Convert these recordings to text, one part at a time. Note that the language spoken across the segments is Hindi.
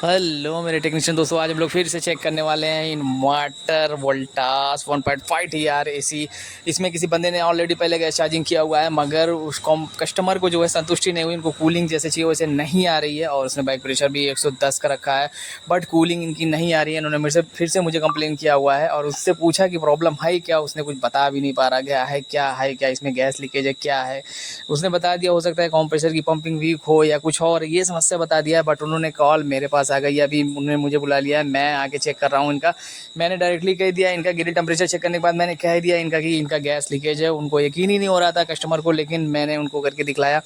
हेलो मेरे टेक्नीशियन दोस्तों, आज हम लोग फिर से चेक करने वाले हैं इन्वर्टर वोल्टास 1.5 TR AC। इसमें किसी बंदे ने ऑलरेडी पहले गैस चार्जिंग किया हुआ है, मगर उसको कस्टमर को जो है संतुष्टि नहीं हुई। इनको कूलिंग जैसे चाहिए वैसे नहीं आ रही है और उसने बैक प्रेशर भी 110 का रखा है, बट कूलिंग इनकी नहीं आ रही है। इन्होंने मेरे से फिर से मुझे कंप्लेन किया हुआ है और उससे पूछा कि प्रॉब्लम है क्या। उसने कुछ बता भी नहीं पा रहा, क्या है क्या इसमें गैस लीकेज है क्या है। उसने बता दिया हो सकता है कंप्रेसर की पंपिंग वीक हो या कुछ और, ये समस्या बता दिया है। बट उन्होंने कॉल मेरे पास आ गई, अभी उन्होंने मुझे बुला लिया है, मैं आके चेक कर रहा हूँ इनका। मैंने डायरेक्टली कह दिया इनका ग्रिल टेम्परेचर चेक करने के बाद मैंने कह दिया इनका कि इनका गैस लीकेज है। उनको यकीन ही नहीं हो रहा था कस्टमर को, लेकिन मैंने उनको करके दिखलाया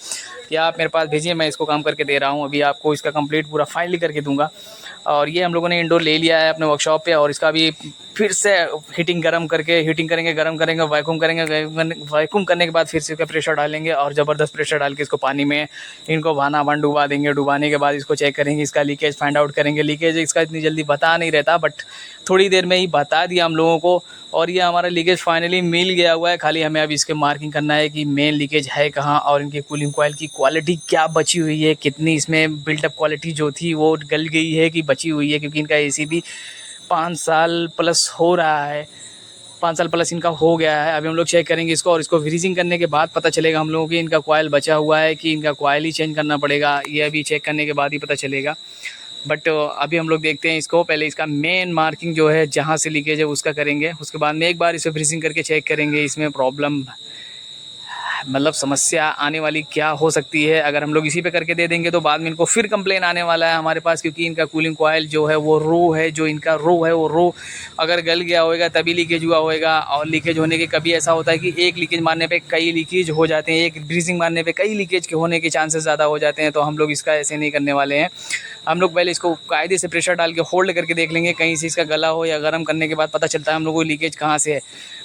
कि आप मेरे पास भेजिए, मैं इसको काम करके दे रहा हूँ। अभी आपको इसका कंप्लीट पूरा फाइनली करके दूंगा। और ये हम लोगों ने इंडोर ले लिया है अपने वर्कशॉप पे और इसका भी फिर से हीटिंग करेंगे, गर्म करेंगे, वैक्यूम करने के बाद फिर से इसका प्रेशर डालेंगे और ज़बरदस्त प्रेशर डाल के इसको पानी में इनको भाना भान डुबा देंगे। डुबाने के बाद इसको चेक करेंगे, इसका लीकेज फाइंड आउट करेंगे। लीकेज इसका इतनी जल्दी बता नहीं रहता, बट थोड़ी देर में ही बता दिया हम लोगों को। और ये हमारा लीकेज फाइनली मिल गया हुआ है। खाली हमें अब इसके मार्किंग करना है कि मेन लीकेज है कहाँ और इनके कूलिंग कॉइल की क्वालिटी क्या बची हुई है, कितनी इसमें बिल्टअप क्वालिटी जो थी वो गल गई है कि बची हुई है। क्योंकि इनका एसी भी 5 साल प्लस हो रहा है, 5 साल प्लस इनका हो गया है। अभी हम लोग चेक करेंगे इसको और इसको फ्रीजिंग करने के बाद पता चलेगा हम लोगों की इनका कॉइल बचा हुआ है कि इनका कॉइल ही चेंज करना पड़ेगा। ये अभी चेक करने के बाद ही पता चलेगा। बट अभी हम लोग देखते हैं इसको, पहले इसका मेन मार्किंग जो है जहाँ से लीकेज है उसका करेंगे, उसके बाद में एक बार इसे फ्रीजिंग करके चेक करेंगे इसमें प्रॉब्लम मतलब समस्या आने वाली क्या हो सकती है। अगर हम लोग इसी पे करके दे देंगे तो बाद में इनको फिर कंप्लेन आने वाला है हमारे पास, क्योंकि इनका कूलिंग कॉइल जो है वो रो है, जो इनका रो है वो रो अगर गल गया होगा तभी लीकेज हुआ होगा। और लीकेज होने के कभी ऐसा होता है कि एक लीकेज मारने पे कई लीकेज हो जाते हैं, एक ब्रीजिंग मारने पे कई लीकेज के होने के चांसेस ज़्यादा हो जाते हैं। तो हम लोग इसका ऐसे नहीं करने वाले हैं। हम लोग पहले इसको कायदे से प्रेशर डाल के होल्ड करके देख लेंगे, कहीं से इसका गला हो या गर्म करने के बाद पता चलता है हम लोग को लीकेज कहाँ से है।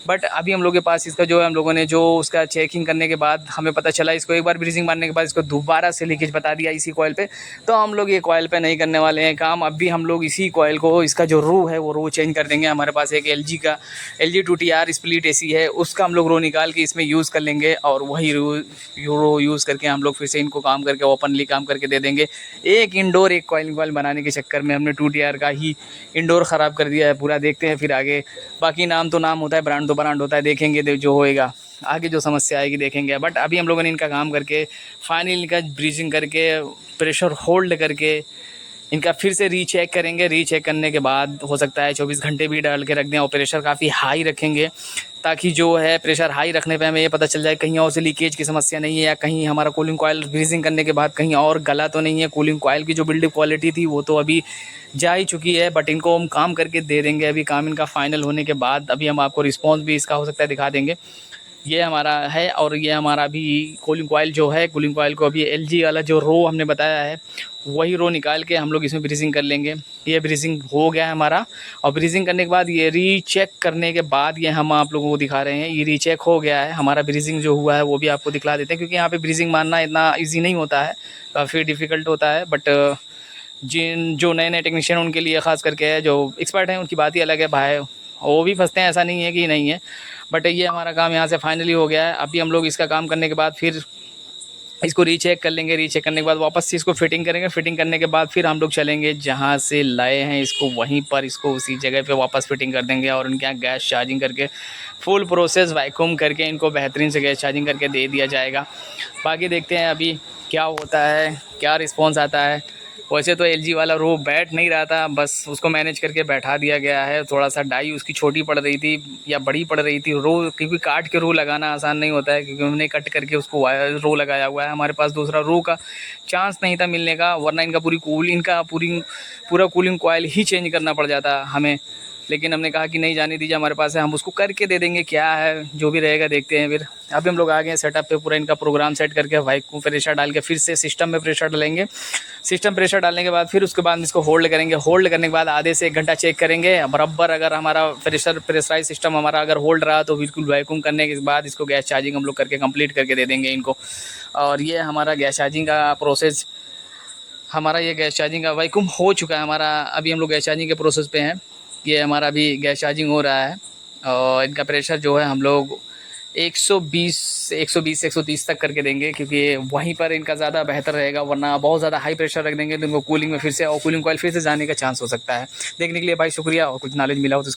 बट अभी हम लोग के पास इसका जो है, हम लोगों ने जो उसका चेकिंग करने के बाद हमें पता चला इसको एक बार ब्रीजिंग मारने के बाद इसको दोबारा से लीकेज बता दिया इसी कॉइल पे। तो हम लोग ये कॉइल पे नहीं करने वाले हैं काम। अभी हम लोग इसी कॉइल को, इसका जो रो है वो रो चेंज कर देंगे। हमारे पास एक LG 2TR स्प्लिट AC है, उसका हम लोग रो निकाल के इसमें यूज़ कर लेंगे और वही रो यूज़ करके हम लोग फिर से इनको काम करके ओपनली काम करके दे देंगे। एक इंडोर एक कॉइल बनाने के चक्कर में हमने 2TR का ही इंडोर ख़राब कर दिया है पूरा। देखते हैं फिर आगे, बाकी नाम तो नाम होता है, ब्रांड तो ब्रांड होता है, देखेंगे जो होएगा आगे, जो समस्या आएगी देखेंगे। बट अभी हम लोगों ने इनका काम करके फाइनली इनका ब्रीजिंग करके प्रेशर होल्ड करके इनका फिर से रीचेक करेंगे। रीचेक करने के बाद हो सकता है 24 घंटे भी डाल के रख दें और प्रेशर काफ़ी हाई रखेंगे, ताकि जो है प्रेशर हाई रखने पे हमें ये पता चल जाए कहीं और से लीकेज की समस्या नहीं है, या कहीं हमारा कूलिंग कॉइल ब्रीजिंग करने के बाद कहीं और गला तो नहीं है। कूलिंग कॉइल की जो बिल्ड क्वालिटी थी वो तो अभी जा ही चुकी है, बट इनको हम काम करके दे देंगे। अभी काम इनका फाइनल होने के बाद अभी हम आपको रिस्पॉन्स भी इसका हो सकता है दिखा देंगे। ये हमारा है और ये हमारा भी कूलिंग कॉइल जो है, कूलिंग कॉइल को अभी LG वाला जो रो हमने बताया है वही रो निकाल के हम लोग इसमें ब्रीजिंग कर लेंगे। ये ब्रीजिंग हो गया है हमारा, और ब्रीजिंग करने के बाद ये रीचेक करने के बाद ये हम आप लोगों को दिखा रहे हैं, ये रीचेक हो गया है हमारा। ब्रीजिंग जो हुआ है वो भी आपको दिखला देते हैं, क्योंकि यहाँ पे ब्रीजिंग मारना इतना ईजी नहीं होता है, काफ़ी डिफ़िकल्ट होता है। बट जिन जो नए टेक्नीशियन उनके लिए ख़ास करके है, जो एक्सपर्ट हैं उनकी बात ही अलग है भाई, वो भी फंसते हैं, ऐसा नहीं है कि नहीं है। बट ये हमारा काम यहाँ से फाइनली हो गया है। अभी हम लोग इसका काम करने के बाद फिर इसको रीचेक कर लेंगे। रीचेक करने के बाद वापस से इसको फिटिंग करेंगे। फिटिंग करने के बाद फिर हम लोग चलेंगे जहाँ से लाए हैं इसको, वहीं पर इसको उसी जगह पे वापस फिटिंग कर देंगे और उनके यहाँ गैस चार्जिंग करके फुल प्रोसेस वैक्यूम करके इनको बेहतरीन से गैस चार्जिंग करके दे दिया जाएगा। बाकी देखते हैं अभी क्या होता है, क्या रिस्पॉन्स आता है। वैसे तो LG वाला रो बैठ नहीं रहा था, बस उसको मैनेज करके बैठा दिया गया है। थोड़ा सा डाई उसकी छोटी पड़ रही थी या बड़ी पड़ रही थी रो, क्योंकि काट के रो लगाना आसान नहीं होता है, क्योंकि हमने कट करके उसको रो लगाया हुआ है। हमारे पास दूसरा रो का चांस नहीं था मिलने का, वरना इनका पूरा कूलिंग कॉइल ही चेंज करना पड़ जाता हमें। लेकिन हमने कहा कि नहीं, जाने दीजिए, हमारे पास है, हम उसको करके दे देंगे, क्या है जो भी रहेगा देखते हैं फिर। अभी हम लोग आ गए हैं सेटअप पे, पूरा इनका प्रोग्राम सेट करके वाइक प्रेशर डाल के फिर से सिस्टम में प्रेशर डालेंगे। सिस्टम प्रेशर डालने के बाद फिर उसके बाद इसको होल्ड करेंगे। होल्ड करने के बाद आधे से 1 घंटा चेक करेंगे बराबर। अगर हमारा प्रेशराइज सिस्टम हमारा अगर होल्ड रहा तो बिल्कुल वैक्यूम करने के बाद इसको गैस चार्जिंग हम लोग करके कंप्लीट करके दे देंगे इनको। और ये हमारा गैस चार्जिंग का प्रोसेस, हमारा ये गैस चार्जिंग का वैक्यूम हो चुका है हमारा। अभी हम लोग गैस चार्जिंग के प्रोसेस पे हैं। ये हमारा अभी गैस चार्जिंग हो रहा है और इनका प्रेशर जो है हम लोग 120 130 तक करके देंगे, क्योंकि वहीं पर इनका ज़्यादा बेहतर रहेगा, वरना बहुत ज़्यादा हाई प्रेशर रख देंगे तो इनको कूलिंग में फिर से और कूलिंग कॉइल फिर से जाने का चांस हो सकता है। देखने के लिए भाई शुक्रिया, और कुछ नॉलेज मिला हो तो